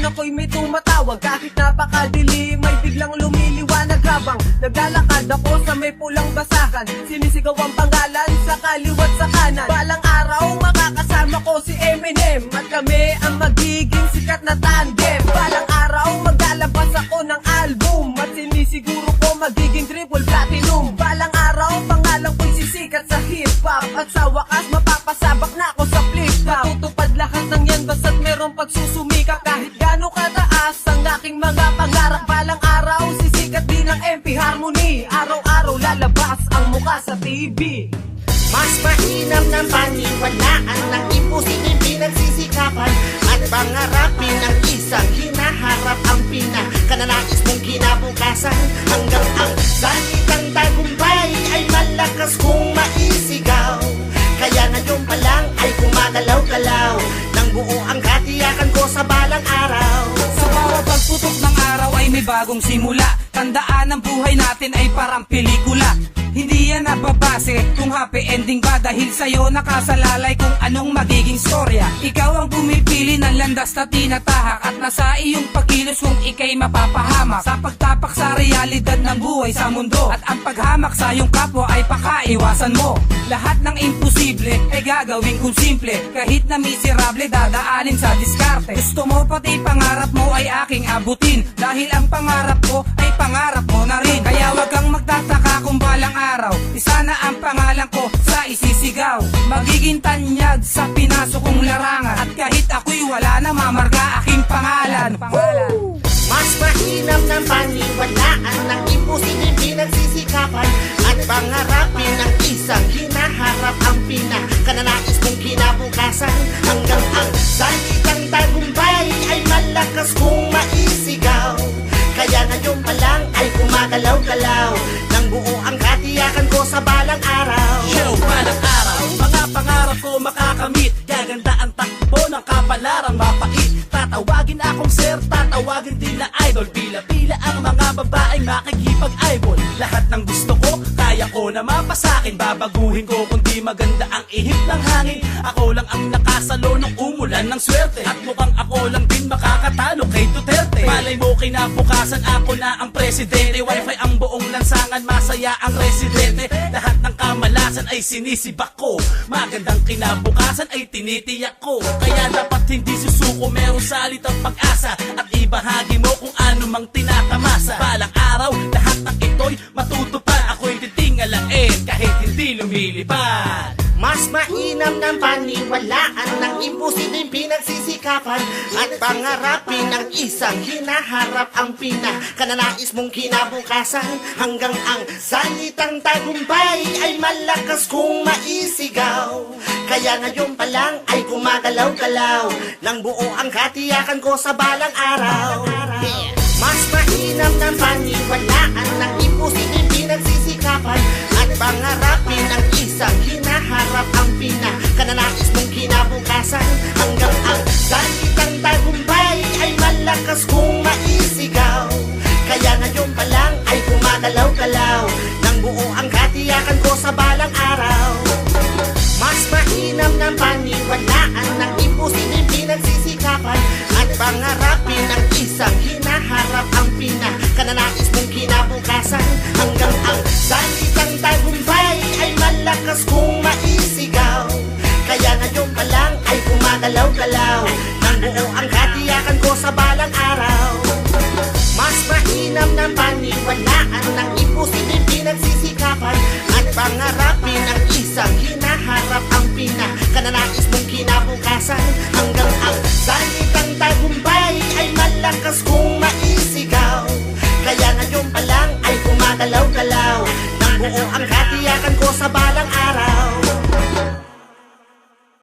ako'y may tumatawag. Kahit napakadilim ay biglang lumiliwanag. Habang naglalakad ako sa may pulang basakan, sinisigaw ang pangalan sa kaliwat sa kanan. Balang araw makakasama ko si Eminem, at kami ang magiging sikat na tandem. Balang araw maglalabas ako ng album, at sinisiguro ko magiging triple platinum. Balang araw pangalan ko'y sisikat sa hip-hop, at sa wakas mapapasabak na ako sa flip-top. Matutupad lahat ng yan basta't merong pagsusumikap. Kahit gano'ng kataas ang aking mga pangarap, balang araw sisikat din ang MP Harmony. Araw-araw lalabas ang mukha sa TV. Mas mainam ng paniwalaan ng imposibleng pinagsisikapan at pangarapin ng isang hinaharap ang pinakananais mong kinabukasan. Hanggang ang salitang tagumpay ay malakas kung maisigaw. Kaya ngayon pa lang ay gumagalaw-galaw nang buo ang katiyakan ko sa balang araw. Sa bawat pagputok ng araw ay may bagong simula. Tandaan ang buhay natin ay parang pelikula. Hindi yan nababase kung happy ending ba, dahil sa'yo nakasalalay kung anong magiging storya. Ikaw ang pumipili ng landas na tinatahak, at nasa iyong pagkilos kung ikay mapapahamak sa pagtapak sa realidad ng buhay sa mundo. At ang paghamak sa iyong kapwa ay pakaiwasan mo. Lahat ng imposible ay gagawin kung simple. Kahit na miserable dadaanin sa diskarte. Gusto mo pati pangarap mo ay aking abutin, dahil ang pangarap ko ay pangarap mo na rin. Kaya wag kang magtataka kung balang araw isa na ang pangalan ko sa isisigaw. Magiging tanyag sa pinasok kong larangan, at kahit ako'y wala na mamarka aking pangalan. Mas mainam ng paniwalaan ng imposibleng pinagsisikapan at pangarapin ng isang hinaharap ang pinakananais mong kinabukasan. Hanggang ang salitang tagumpay ay malakas kung maisigaw. Kaya ngayon pa lang ay gumagalaw-galaw nang buo ang katiyakan ko sa balang araw. Yo, balang araw, mga pangarap ko makakamit. Gaganda ang takbo ng kapalarang mapait. Tatawagin akong sir, tatawagin din na idol. Pila-pila ang mga babaeng makikipag-eyeball. Lahat ng gusto ko, kaya ko na mapasakin. Babaguhin ko kung di maganda ang ihip ng hangin. Ako lang ang nakasalo nung umulan ng swerte, at mukhang ako lang din makakatalo kay Duterte. Malay mo kinabukasan ako na ang presidente. Wifi ang buong lansangan, masaya ang residente. Lahat ng kamalasan ay sinisibak ko. Magandang kinabukasan ay tinitiyak ko. Kaya dapat hindi susuko, merong salitang pag-asa, at ibahagi mo kung ano mang tinatamasa. Balang araw, lahat ng ito'y matutupad. Ako'y titingalain kahit hindi lumilipad. Mas mainam ng paniwalaan ng imposibleng pinagsisikapan at pangarapin ng isang hinaharap ang pinakananais mong kinabukasan. Hanggang ang salitang tagumpay ay malakas kung maisigaw. Kaya ngayon pa lang ay gumagalaw-galaw nang buo ang katiyakan ko sa balang araw. Mas mainam ng paniwalaan ng imposibleng pinagsisikapan at pangarapin ng isang hinaharap ang pinakananais mong kinabukasan. Hanggang ang salitang tagumpay ay malakas kung maisigaw. Kaya ngayon pa lang ay gumagalaw-galaw nang buo ang katiyakan ko sa balang araw. Mas mainam ng paniwalaan ng imposibleng pinagsisikapan at pangarapin ng isang hinaharap ang pinakananais mong kinabukasan. Hanggang ang salitang tagumpay ay malakas kung maisigaw. Kaya ngayon pa lang ay gumagalaw-galaw nang buo ang katiyakan ko sa balang araw. Mas mainam ng paniwalaan ng imposibleng pinagsisikapan at pangarapin ng isang hinaharap ang pinakananais mong kinabukasan. Hanggang ang salitang tagumpay